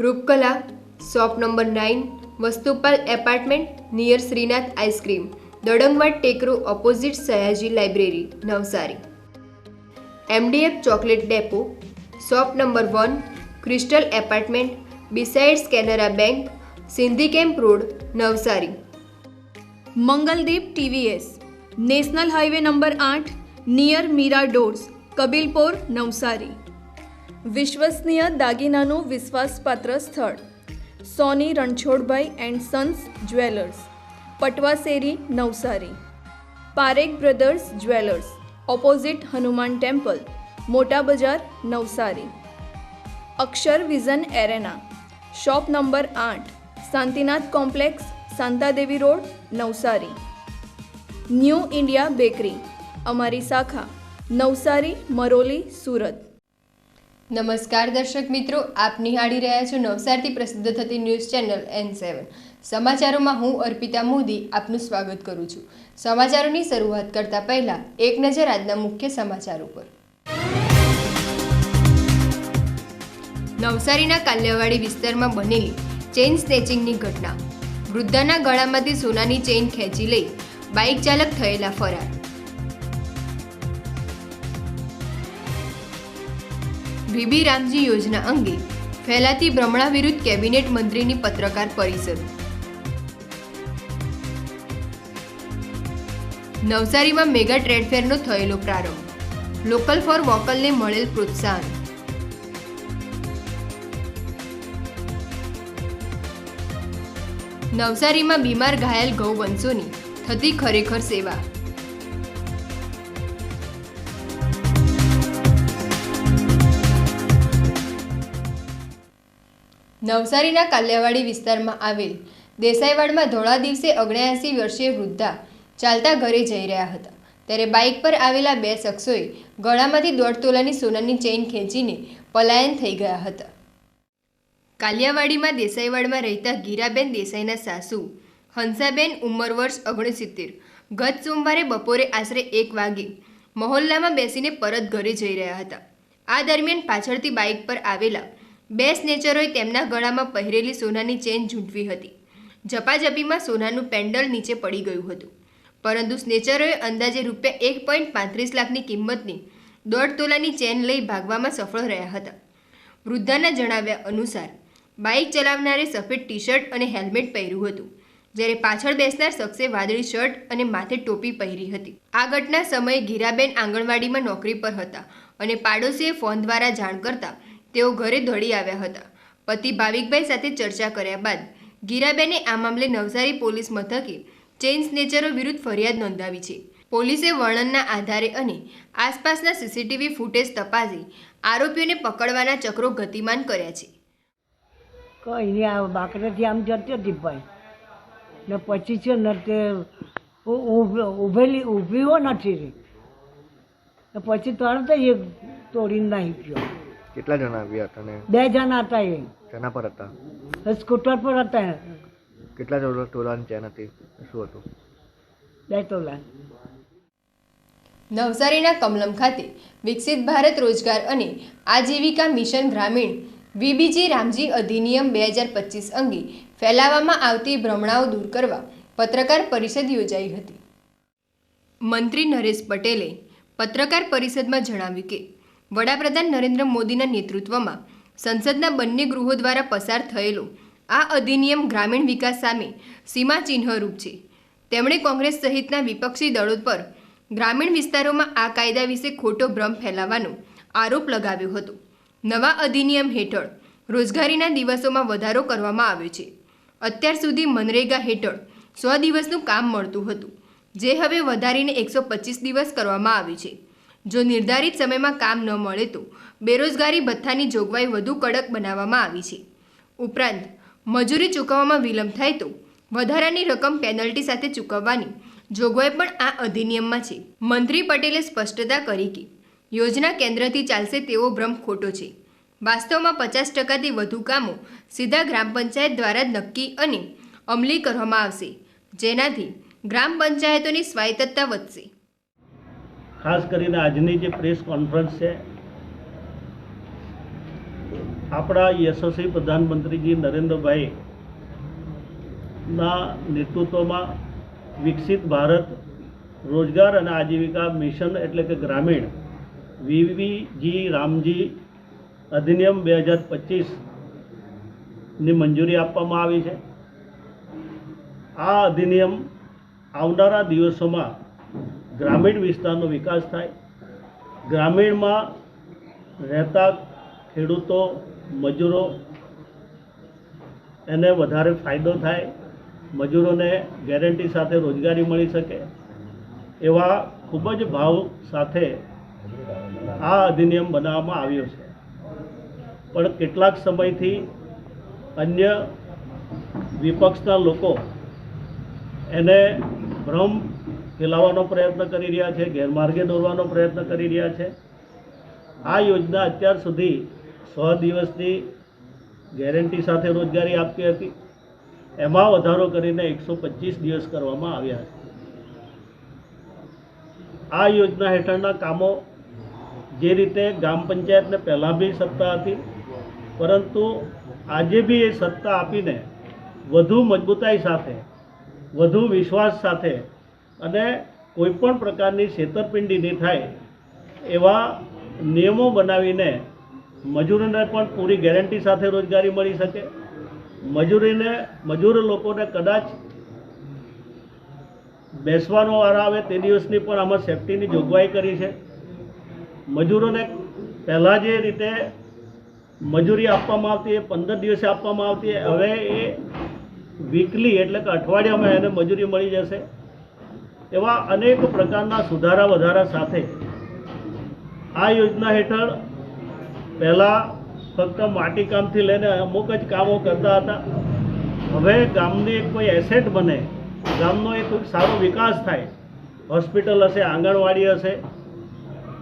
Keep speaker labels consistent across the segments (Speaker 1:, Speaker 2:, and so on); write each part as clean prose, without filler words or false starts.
Speaker 1: Rupkala, shop number 9, Vastupal apartment near Shrinath ice cream, Dadangwad ટેકરો opposite Sayaji library, Navsari. MDF chocolate depot, shop number 1, crystal apartment besides Canara bank, Sindhi camp road, Navsari.
Speaker 2: Mangaldeep TVS, national highway number 8, near Meera doors, Kabilpor, Navsari. વિશ્વસનીય દાગીનાનું વિશ્વાસપાત્ર સ્થળ Soni Ranchhodbhai and sons jewellers, Patwasheri, Navsari. Parekh brothers jewellers, opposite Hanuman temple, મોટા બજાર, Navsari. Akshar vision arena, shop number 8, Shantinath complex, Shantadevi road, Navsari. New India bakery, અમારી શાખા નવસારી, મરોલી, સુરત.
Speaker 1: નમસ્કાર દર્શક મિત્રો, આપ નિહાળી રહ્યા છો નવસારીથી પ્રસિદ્ધ થતી ન્યૂઝ ચેનલ N7. સમાચારોમાં હું અર્પિતા મોદી આપનું સ્વાગત કરું છું. સમાચારોની શરૂઆત કરતા પહેલા એક નજર આજના મુખ્ય સમાચાર ઉપર. નવસારીના કાલિયાવાડી વિસ્તારમાં બનેલી ચેઇન સ્નેચિંગની ઘટના. વૃદ્ધાના ગળામાંથી સોનાની ચેઇન ખેંચી લઈ બાઇક ચાલક થયેલા ફરાર. વીબી રામજી યોજના અંગે ફેલાતી ભ્રમણા વિરુદ્ધ કેબિનેટ મંત્રીની પત્રકાર પરિષદ. નવસારીમાં મેગા ટ્રેડ ફેરનો થયેલો પ્રારંભ. લોકલ ફોર વોકલને મળેલ પ્રોત્સાહન. નવસારીમાં બીમાર ઘાયલ ગૌવંશોની થતી ખરેખર સેવા. નવસારીના કાલિયાવાડી વિસ્તારમાં આવેલ દેસાઈવાડમાં ધોળા દિવસે 79 વર્ષીય વૃદ્ધા ચાલતા ઘરે જઈ રહ્યા હતા, ત્યારે બાઇક પર આવેલા બે શખ્સોએ ગળામાંથી 1.5 તોલાની સોનાની ચેઇન ખેંચીને પલાયન થઈ ગયા હતા. કાલિયાવાડીમાં દેસાઈવાડમાં રહેતા ગીરાબેન દેસાઈના સાસુ હંસાબેન, ઉંમર વર્ષ 69, ગત સોમવારે બપોરે આશરે 1 વાગે મહોલ્લામાં બેસીને પરત ઘરે જઈ રહ્યા હતા. આ દરમિયાન પાછળથી બાઇક પર આવેલા બે સ્નેચરોએ તેમના ગળામાં પહેરેલી સોનાની ચેઇન ઝૂંટવી હતી. ઝપાઝપીમાં સોનાનું પેન્ડલ નીચે પડી ગયું હતું, પરંતુ સ્નેચરોએ અંદાજે ₹1.35 લાખની કિંમતની 1.5 તોલાની ચેઇન લઈ ભાગવામાં સફળ રહ્યા હતા. વૃદ્ધાના જણાવ્યા અનુસાર બાઇક ચલાવનારે સફેદ ટી-શર્ટ અને હેલ્મેટ પહેર્યું હતું, જ્યારે પાછળ બેસનાર શખ્સે વાદળી શર્ટ અને માથે ટોપી પહેરી હતી. આ ઘટના સમયે ગીરાબેન આંગણવાડીમાં નોકરી પર હતા અને પાડોશીએ ફોન દ્વારા જાણ કરતા તેઓ ઘરે દોડી આવ્યા હતા. પતિ ભાવિકભાઈ સાથે ચર્ચા કર્યા બાદ ગીરાબેને આ મામલે નવસારી પોલીસ મથકે ચેઇન સ્નેચરો વિરુદ્ધ ફરિયાદ નોંધાવી છે. પોલીસે વર્ણનના આધારે અને આસપાસના CCTV ફૂટેજ તપાસી આરોપીઓને પકડવાના ચક્રો ગતિમાન કર્યા છે.
Speaker 3: કઈ આ બાકરેથી આમ જતી હતી ભાઈ ને પછી છે ને તે ઊભી હો નથી રહી ને પછી તરત જ તોડીને નાહી ગયો.
Speaker 4: કેટલા જણા આવ્યા હતા ને?
Speaker 3: 2 જણા હતા. એ
Speaker 4: શેના પર હતા?
Speaker 3: સ્કૂટર પર હતા.
Speaker 4: કેટલા તોલાની ચેન હતી? શું હતું?
Speaker 3: 2 તોલા.
Speaker 1: નવસારીના કમલમ ખાતે વિકસિત ભારત રોજગાર અને આજીવિકા મિશન ગ્રામીણ વીબીજી રામજી અધિનિયમ 2025 અંગે ફેલાવવામાં આવતી ભ્રમણાઓ દૂર કરવા પત્રકાર પરિષદ યોજાઈ હતી. મંત્રી નરેશ પટેલે પત્રકાર પરિષદમાં જણાવ્યું કે વડાપ્રધાન નરેન્દ્ર મોદીના નેતૃત્વમાં સંસદના બંને ગૃહો દ્વારા પસાર થયેલો આ અધિનિયમ ગ્રામીણ વિકાસ સામે સીમાચિહ્નરૂપ છે. તેમણે કોંગ્રેસ સહિતના વિપક્ષી દળો પર ગ્રામીણ વિસ્તારોમાં આ કાયદા વિશે ખોટો ભ્રમ ફેલાવવાનો આરોપ લગાવ્યો હતો. નવા અધિનિયમ હેઠળ રોજગારીના દિવસોમાં વધારો કરવામાં આવ્યો છે. અત્યાર સુધી મનરેગા હેઠળ 100 દિવસનું કામ મળતું હતું, જે હવે વધારીને 125 દિવસ કરવામાં આવ્યું છે. જો નિર્ધારિત સમયમાં કામ ન મળે તો બેરોજગારી ભથ્થાની જોગવાઈ વધુ કડક બનાવવામાં આવી છે. ઉપરાંત મજૂરી ચૂકવવામાં વિલંબ થાય તો વધારાની રકમ પેનલ્ટી સાથે ચૂકવવાની જોગવાઈ પણ આ અધિનિયમમાં છે. મંત્રી પટેલે સ્પષ્ટતા કરી કે યોજના કેન્દ્રથી ચાલશે તેવો ભ્રમ ખોટો છે. વાસ્તવમાં 50%થી વધુ કામો સીધા ગ્રામ પંચાયત દ્વારા જ નક્કી અને અમલી કરવામાં આવશે, જેનાથી ગ્રામ પંચાયતોની સ્વાયત્તતા વધશે.
Speaker 5: ખાસ કરીને આજની જે પ્રેસ કોન્ફરન્સ છે આપણા યશસ્વી પ્રધાનમંત્રીજી નરેન્દ્રભાઈ ના નેતૃત્વમાં વિકસિત ભારત રોજગાર અને આજીવિકા મિશન એટલે કે ગ્રામીણ વીવીજી રામજી અધિનિયમ 2025ની મંજૂરી આપવામાં આવી છે। આ અધિનિયમ આવનારા દિવસોમાં ગ્રામીણ વિસ્તારનો વિકાસ થાય, ગ્રામીણમાં રહેતા ખેડૂતો મજૂરો એને વધારે ફાયદો થાય, મજૂરોને ગેરંટી સાથે રોજગારી મળી શકે એવા ખૂબ જ ભાવ સાથે આ અધિનિયમ બનાવવામાં આવ્યો છે। પણ કેટલાક સમયથી અન્ય વિપક્ષના લોકો એને ભ્રમ ફેલાવવાનો પ્રયત્ન કરી રહ્યા છે, ગેરમાર્ગે દોરવાનો પ્રયત્ન કરી રહ્યા છે। આ યોજના અત્યાર સુધી 100 દિવસની ગેરંટી સાથે રોજગારી આપતી હતી, એમાં વધારો કરીને 125 દિવસ કરવામાં આવ્યા છે। આ યોજના હેઠળના કામો જે રીતે ગ્રામ પંચાયતને પહેલાં બી સત્તા હતી, પરંતુ આજે બી એ સત્તા આપીને વધુ મજબૂતાઈ સાથે, વધુ વિશ્વાસ સાથે અને કોઈપણ પ્રકારની છેતરપિંડી નહીં થાય એવા નિયમો બનાવીને મજૂરોને પણ પૂરી ગેરંટી સાથે રોજગારી મળી શકે, મજૂર લોકોને કદાચ બેસવાનો વાર આવે તે દિવસની પણ આમાં સેફટીની જોગવાઈ કરી છે। મજૂરોને પહેલાં જે રીતે મજૂરી આપવામાં આવતી એ 15 દિવસે આપવામાં આવતી, હવે એ વીકલી એટલે કે અઠવાડિયામાં એને મજૂરી મળી જશે। એવા અનેક પ્રકારના સુધારા વધારા સાથે આ યોજના હેઠળ પહેલાં ફક્ત માટીકામથી લઈને અમુક જ કામો કરતા હતા, હવે ગામની કોઈ એસેટ બને, ગામનો એક સારો વિકાસ થાય, હોસ્પિટલ હશે, આંગણવાડી હશે,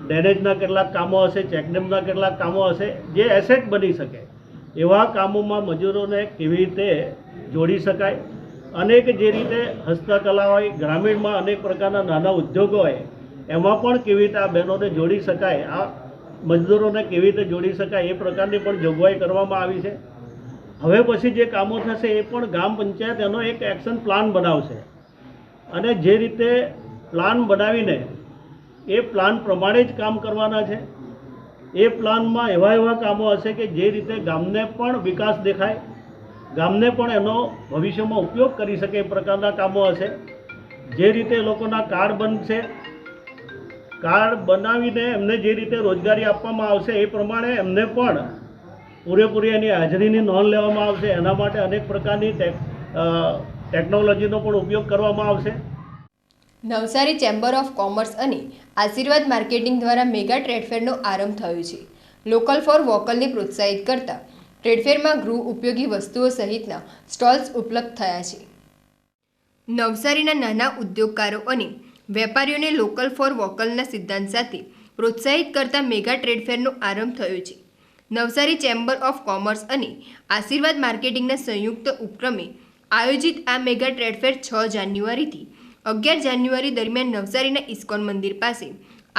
Speaker 5: ડ્રેનેજના કેટલાક કામો હશે, ચેકડેમના કેટલાક કામો હશે, જે એસેટ બની શકે એવા કામોમાં મજૂરોને કેવી રીતે જોડી શકાય, અનેક જે રીતે હસ્તકલા હોય, ગ્રામીણમાં અનેક પ્રકારના નાના ઉદ્યોગો હોય, એમાં પણ કેવી રીતે આ બહેનોને જોડી શકાય, આ મજદૂરોને કેવી રીતે જોડી શકાય એ પ્રકારની પણ જોગવાઈ કરવામાં આવી છે। હવે પછી જે કામો થશે એ પણ ગ્રામ પંચાયત એનો એક એક્શન પ્લાન બનાવશે અને જે રીતે પ્લાન બનાવીને એ પ્લાન પ્રમાણે જ કામ કરવાના છે। એ પ્લાનમાં એવા કામો હશે કે જે રીતે ગામને પણ વિકાસ દેખાય, ગામને પણ એનો ભવિષ્યમાં ઉપયોગ કરી શકે એ પ્રકારના કામો હશે। જે રીતે લોકોના કાર્ડ બનશે, કાર્ડ બનાવીને એમને જે રીતે રોજગારી આપવામાં આવશે એ પ્રમાણે એમને પણ પૂરેપૂરી એની હાજરીની નોંધ લેવામાં આવશે। એના માટે અનેક પ્રકારની ટેકનોલોજીનો પણ ઉપયોગ કરવામાં આવશે।
Speaker 1: નવસારી ચેમ્બર ઓફ કોમર્સ અને આશીર્વાદ માર્કેટિંગ દ્વારા મેગા ટ્રેડફેરનો આરંભ થયો છે। લોકલ ફોર વોકલને પ્રોત્સાહિત કરતા ટ્રેડફેરમાં ગૃહ ઉપયોગી વસ્તુઓ સહિતના સ્ટોલ્સ ઉપલબ્ધ થયા છે। નવસારીના નાના ઉદ્યોગકારો અને વેપારીઓને લોકલ ફોર વોકલના સિદ્ધાંત સાથે પ્રોત્સાહિત કરતા મેગા ટ્રેડફેરનો આરંભ થયો છે। નવસારી ચેમ્બર ઓફ કોમર્સ અને આશીર્વાદ માર્કેટિંગના સંયુક્ત ઉપક્રમે આયોજિત આ મેગા ટ્રેડફેર 6 જાન્યુઆરીથી 11 જાન્યુઆરી દરમિયાન નવસારીના ઇસ્કોન મંદિર પાસે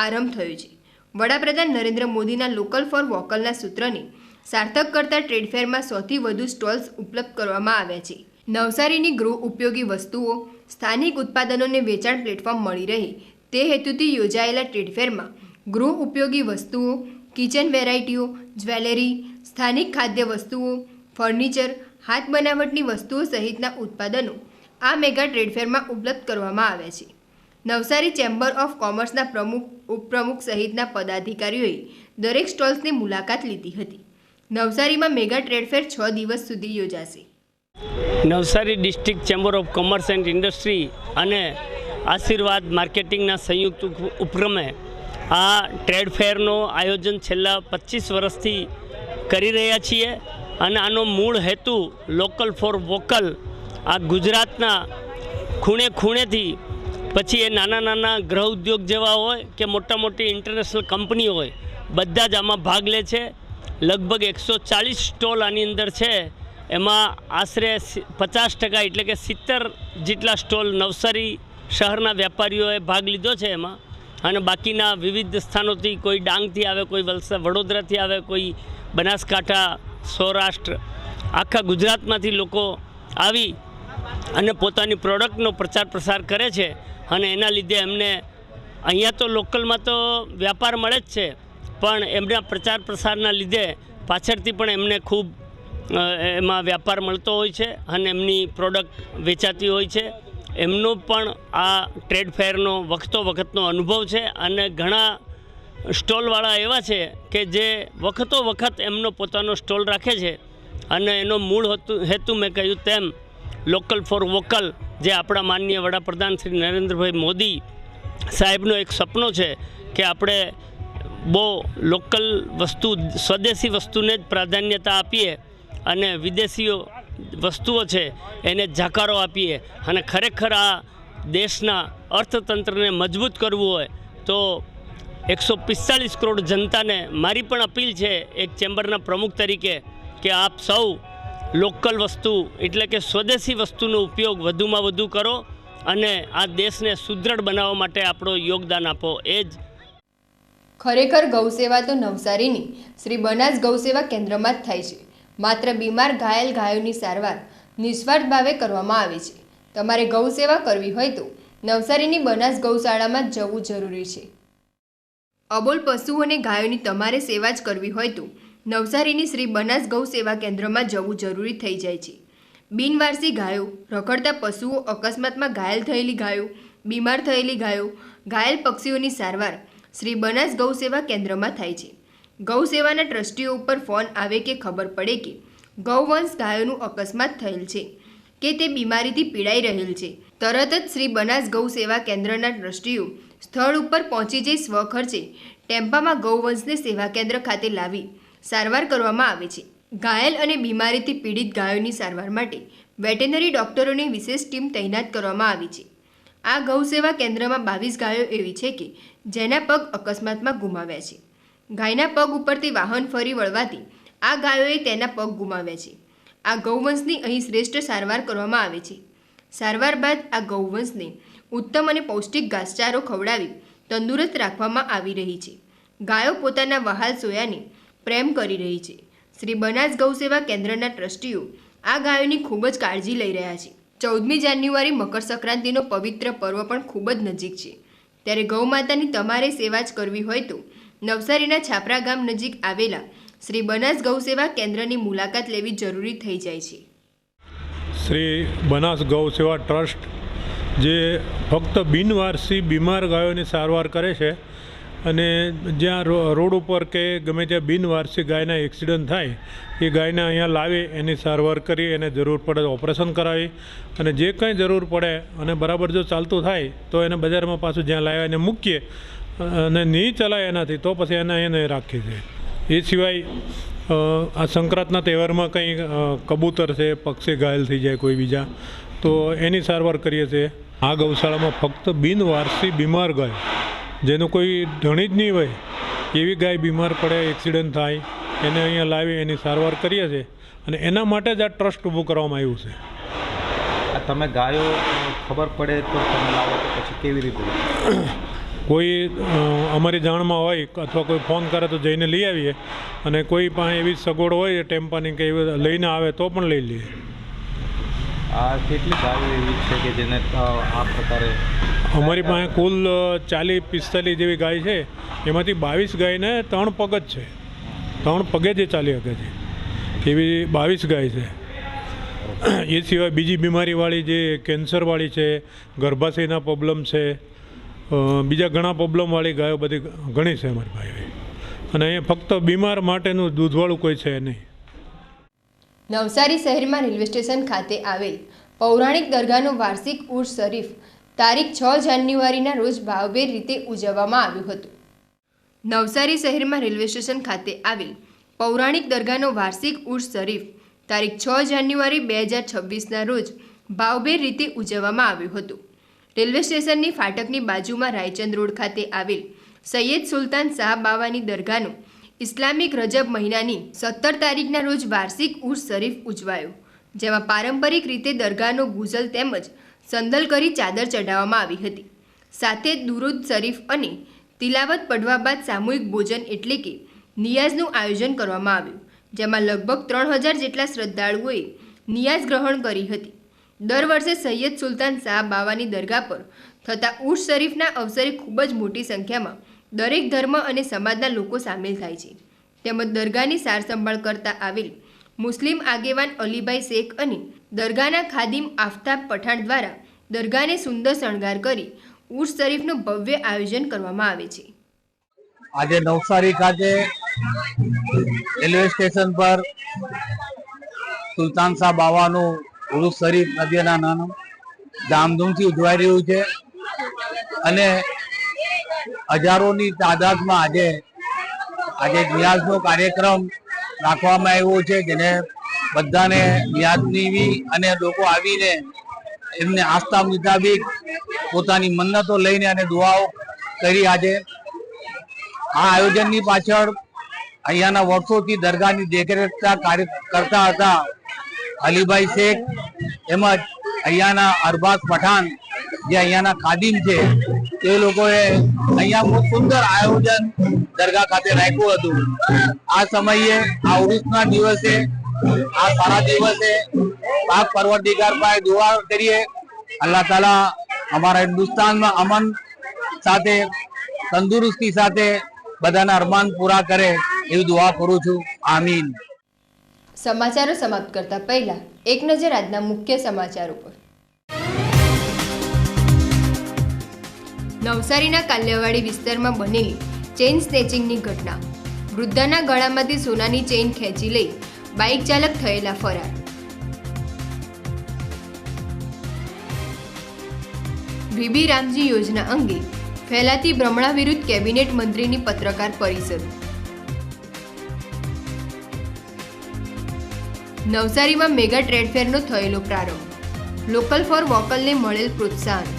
Speaker 1: આરંભ થયો છે। વડાપ્રધાન નરેન્દ્ર મોદીના લોકલ ફોર વોકલના સૂત્રને સાર્થક કરતા ટ્રેડફેરમાં 100થી વધુ સ્ટોલ્સ ઉપલબ્ધ કરવામાં આવ્યા છે। નવસારીની ગૃહ ઉપયોગી વસ્તુઓ, સ્થાનિક ઉત્પાદનોને વેચાણ પ્લેટફોર્મ મળી રહે તે હેતુથી યોજાયેલા ટ્રેડફેરમાં ગૃહ ઉપયોગી વસ્તુઓ, કિચન વેરાયટીઓ, જ્વેલરી, સ્થાનિક ખાદ્ય વસ્તુઓ, ફર્નિચર, હાથ બનાવટની વસ્તુઓ સહિતના ઉત્પાદનો આ મેગા ટ્રેડફેરમાં ઉપલબ્ધ કરવામાં આવ્યા છે। નવસારી ચેમ્બર ઓફ કોમર્સના પ્રમુખ, ઉપપ્રમુખ સહિતના પદાધિકારીઓએ દરેક સ્ટોલ્સની મુલાકાત લીધી હતી। નવસારીમાં મેગા ટ્રેડફેર 6 દિવસ સુધી યોજાશે।
Speaker 6: Navsari district chamber of commerce and industry અને આશીર્વાદ માર્કેટિંગના સંયુક્ત ઉપક્રમે આ ટ્રેડ ફેરનું આયોજન છેલ્લા 25 વર્ષથી કરી રહ્યા છીએ અને આનો મૂળ હેતુ લોકલ ફોર વોકલ, આ ગુજરાતના ખૂણે ખૂણેથી પછી એ નાના ગૃહ ઉદ્યોગ જેવા હોય કે મોટી ઇન્ટરનેશનલ કંપનીઓ હોય, બધા જ આમાં ભાગ લે છે। લગભગ 140 સ્ટોલ આની અંદર છે, એમાં આશરે 50% એટલે કે 70 જેટલા સ્ટોલ નવસારી શહેરના વેપારીઓએ ભાગ લીધો છે એમાં, અને બાકીના વિવિધ સ્થાનોથી, કોઈ ડાંગથી આવે, કોઈ વડોદરાથી આવે, કોઈ બનાસકાંઠા, સૌરાષ્ટ્ર, આખા ગુજરાતમાંથી લોકો આવી અને પોતાની પ્રોડક્ટનો પ્રચાર પ્રસાર કરે છે અને એના લીધે એમને અહીંયા તો લોકલમાં તો વ્યાપાર મળે જ છે, પણ એમના પ્રચાર પ્રસારના લીધે પાછળથી પણ એમને ખૂબ એમાં વ્યાપાર મળતો હોય છે અને એમની પ્રોડક્ટ વેચાતી હોય છે. એમનો પણ આ ટ્રેડ ફેરનો વખતનો અનુભવ છે અને ઘણા સ્ટોલવાળા એવા છે કે જે વખત એમનો પોતાનો સ્ટોલ રાખે છે અને એનો મૂળ હેતુ મેં કહ્યું તેમ લોકલ ફોર વોકલ, જે આપણા માનનીય વડાપ્રધાન શ્રી નરેન્દ્રભાઈ મોદી સાહેબનો એક સપનો છે કે આપણે બહુ લોકલ વસ્તુ, સ્વદેશી વસ્તુને જ પ્રાધાન્યતા આપીએ અને વિદેશીઓ વસ્તુઓ છે એને જાકારો આપીએ અને ખરેખર આ દેશના અર્થતંત્રને મજબૂત કરવું હોય તો 145 કરોડ જનતાને મારી પણ અપીલ છે એક ચેમ્બરના પ્રમુખ તરીકે કે આપ સૌ લોકલ વસ્તુ એટલે કે સ્વદેશી વસ્તુનો ઉપયોગ વધુમાં વધુ કરો અને આ દેશને સુદૃઢ બનાવવા માટે આપણો યોગદાન આપો. એ જ
Speaker 1: ખરેખર ગૌસેવા તો નવસારીની શ્રી બનાસ ગૌસેવા કેન્દ્રમાં જ થાય છે. માત્ર બીમાર ઘાયલ ગાયોની સારવાર નિસ્વાર્થ ભાવે કરવામાં આવે છે. તમારે ગૌસેવા કરવી હોય તો નવસારીની બનાસ ગૌશાળામાં જ જવું જરૂરી છે. અબોલ પશુઓ અને ગાયોની તમારે સેવા જ કરવી હોય તો નવસારીની શ્રી બનાસ ગૌ સેવા કેન્દ્રમાં જવું જરૂરી થઈ જાય છે. બિનવારસી ગાયો, રખડતા પશુઓ, અકસ્માતમાં ઘાયલ થયેલી ગાયો, બીમાર થયેલી ગાયો, ઘાયલ પક્ષીઓની સારવાર શ્રી બનાસ ગૌ સેવા કેન્દ્રમાં થાય છે. ગૌ સેવાના ટ્રસ્ટીઓ ઉપર ફોન આવે કે ખબર પડે કે ગૌવંશ ગાયોનું અકસ્માત થયેલ છે કે તે બીમારીથી પીડાઈ રહેલ છે, તરત જ શ્રી બનાસ ગૌ સેવા કેન્દ્રના ટ્રસ્ટીઓ સ્થળ ઉપર પહોંચી જઈ સ્વખર્ચે ટેમ્પામાં ગૌવંશને સેવા કેન્દ્ર ખાતે લાવી સારવાર કરવામાં આવે છે. ઘાયલ અને બીમારીથી પીડિત ગાયોની સારવાર માટે વેટેનરી ડોક્ટરોની વિશેષ ટીમ તૈનાત કરવામાં આવી છે. આ ગૌસેવા કેન્દ્રમાં 22 ગાયો એવી છે કે જેના પગ અકસ્માતમાં ગુમાવ્યા છે. ગાયના પગ ઉપરથી વાહન ફરી વળવાથી આ ગાયોએ તેના પગ ગુમાવ્યા છે. આ ગૌવંશની અહીં શ્રેષ્ઠ સારવાર કરવામાં આવે છે. સારવાર બાદ આ ગૌવંશને ઉત્તમ અને પૌષ્ટિક ઘાસચારો ખવડાવી તંદુરસ્ત રાખવામાં આવી રહી છે. ગાયો પોતાના વહાલ સોયાને પ્રેમ કરી રહી છે. શ્રી બનાસ ગૌસેવા કેન્દ્રના ટ્રસ્ટીઓ આ ગાયોની ખૂબ જ કાળજી લઈ રહ્યા છે. 14મી જાન્યુઆરી મકર સંક્રાંતિનો પવિત્ર પર્વ પણ ખૂબ જ નજીક છે. ત્યારે ગૌમાતાની તમારે સેવા જ કરવી હોય તો નવસારીના છાપરા ગામ નજીક આવેલા શ્રી બનાસ ગૌસેવા કેન્દ્રની મુલાકાત લેવી જરૂરી થઈ જાય છે.
Speaker 7: શ્રી બનાસ ગૌસેવા ટ્રસ્ટ જે ફક્ત બિનવારસી બીમાર ગાયોની સારવાર કરે છે અને જ્યાં રોડ ઉપર કે ગમે ત્યાં બિનવારસી ગાયના એક્સિડન્ટ થાય એ ગાયને અહીંયા લાવી એની સારવાર કરી, એને જરૂર પડે ઓપરેશન કરાવી અને જે કંઈ જરૂર પડે અને બરાબર જો ચાલતું થાય તો એને બજારમાં પાછું જ્યાં લાવ્યા એને મૂકીએ અને નહીં ચલાય એનાથી તો પછી એને રાખીએ છીએ. એ સિવાય આ સંક્રાંતના તહેવારમાં કંઈ કબૂતર છે, પક્ષી ઘાયલ થઈ જાય કોઈ બીજા તો એની સારવાર કરીએ છીએ. આ ગૌશાળામાં ફક્ત બિનવારસી બીમાર ગાય જેનું કોઈ ધણી જ નહીં હોય એવી ગાય બીમાર પડે, એક્સિડન્ટ થાય, એને અહીંયા લાવી એની સારવાર કરીએ છીએ અને એના માટે જ આ ટ્રસ્ટ ઊભું કરવામાં આવ્યું છે.
Speaker 8: તમે ગાયો ખબર પડે તો તમે લાવો તો પછી કેવી રીતે?
Speaker 7: કોઈ અમારી જાણમાં હોય અથવા કોઈ ફોન કરે તો જઈને લઈ આવીએ અને કોઈ પાસે એવી સગવડ હોય ટેમ્પાની કે એવી લઈને આવે તો પણ લઈ લઈએ.
Speaker 8: આ કેટલી ગાયો એવી છે કે જેને આ પ્રકારે?
Speaker 7: અમારી પાસે કુલ 40-45 જેવી ગાય છે. એમાંથી 22 ગાયને 3 પગ જ છે, 3 પગે જ ચાલી શકે છે એવી 22 ગાય છે. એ સિવાય બીજી બીમારીવાળી જે કેન્સરવાળી છે, ગર્ભાશયના પ્રોબ્લેમ છે, બીજા ઘણા પ્રોબ્લેમવાળી ગાયો બધી ઘણી છે અમારી પાસે. અને અહીંયા ફક્ત બીમાર માટેનું દૂધવાળું કોઈ છે નહીં.
Speaker 1: નવસારી શહેરમાં રેલવે સ્ટેશન ખાતે આવેલ પૌરાણિક દરગાહનો વાર્ષિક ઉર્સ શરીફ તારીખ 6 જાન્યુઆરીના રોજ ભાવભેર રીતે ઉજવવામાં આવ્યું હતું. નવસારી શહેરમાં રેલવે સ્ટેશન ખાતે આવેલ પૌરાણિક દરગાહનો વાર્ષિક ઉર્સ શરીફ તારીખ 6 જાન્યુઆરી 2026ના રોજ ભાવભેર રીતે ઉજવવામાં આવ્યું હતું. રેલવે સ્ટેશનની ફાટકની બાજુમાં રાયચંદ રોડ ખાતે આવેલ સૈયદ સુલતાન શાહ બાવાની દરગાહનો ઇસ્લામિક રજબ મહિનાની 17 તારીખના રોજ વાર્ષિક ઉર્સ શરીફ ઉજવાયો, જેમાં પારંપરિક રીતે દરગાહનો ગુઝલ તેમજ સંદલ કરી ચાદર ચઢાવવામાં આવી હતી. સાથે દુરૂદ શરીફ અને તિલાવત પડવા બાદ સામૂહિક ભોજન એટલે કે નિયાઝનું આયોજન કરવામાં આવ્યું. જેમાં લગભગ 3000 જેટલા શ્રદ્ધાળુઓએ નિયાઝ ગ્રહણ કરી હતી. દર વર્ષે સૈયદ સુલતાન શાહ બાવાની દરગાહ પર થતા ઉર્સ શરીફના અવસરે ખૂબ જ મોટી સંખ્યામાં દરેક ધર્મ અને સમાજના લોકો સામેલ થાય છે. તેમજ દરગાહની સારસંભાળ કરતા આવેલ મુસ્લિમ આગેવાન અલીભાઈ શેખ અને દરગાહના ખાદિમ આફતાબ પઠાણ દ્વારા દરગાહને સુંદર શણગાર કરી ઉર્સ શરીફનું ભવ્ય આયોજન કરવામાં આવે છે.
Speaker 9: આજે નવસારી ખાતે રેલવે સ્ટેશન પર સુલતાન શાહ બાવાનું ઉરુસ શરીફ નદીના નાનું ધામધૂમથી ઉજવાઈ રહ્યું છે અને હજારોની તાદાદમાં આજે નિયાઝનો કાર્યક્રમ રાખવામાં આવ્યો છે, જેને બધાને નિયાઝની અને લોકો આવીને એમને આસ્થા મુતાબિક પોતાની મન્નતો લઈને અને દુઆઓ કરી. આજે આ આયોજનની પાછળ અહીંયાના વર્ષોથી દરગાહની દેખરેખ કરતા હતા અલીભાઈ શેખ તેમજ અહીંયાના અરબાઝ પઠાણ જે અહીંયાના ખાદિમ છે, તે લોકોએ અહીંયા બહુ સુંદર આયોજન દરગાહ ખાતે રાખ્યું હતું. આ સમયે આ ઉરુસના દિવસે, આ સારા દિવસે પાક પરવરદિગાર પાસે દુઆ કરીએ, અલ્લાહ તાલા અમારા હિન્દુસ્તાનમાં અમન સાથે, તંદુરસ્તી સાથે બધાના અરમાન પૂરા કરે એવી દુઆ કરું છું. આમીન.
Speaker 1: સમાચારો સમાપ્ત કરતા પહેલા એક નજર આજના મુખ્ય સમાચારો પર. નવસારીના કાલિયાવાડી વિસ્તારમાં બનેલી ચેઇન સ્નેચિંગની ઘટના. વૃદ્ધાના ગળામાંથી સોનાની ચેઇન ખેંચી લઈ બાઇક ચાલક થયેલા ફરાર. વીબી રામજી યોજના અંગે ફેલાતી ભ્રમણા વિરુદ્ધ કેબિનેટ મંત્રીની પત્રકાર પરિષદ. નવસારીમાં મેગા ટ્રેડ ફેરનો થયેલો પ્રારંભ. લોકલ ફોર વોકલને મળેલ પ્રોત્સાહન.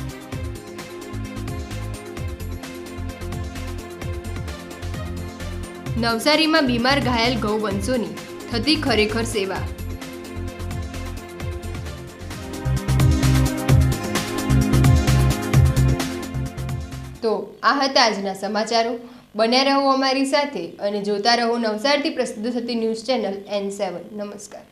Speaker 1: નવસારીમાં બીમાર ઘાયલ ગૌવંશોની થતી ખરેખર સેવા. તો આ હતા આજના સમાચારો. બન્યા રહો અમારી સાથે અને જોતા રહો નવસારીથી પ્રસિદ્ધ થતી ન્યૂઝ ચેનલ N7. નમસ્કાર.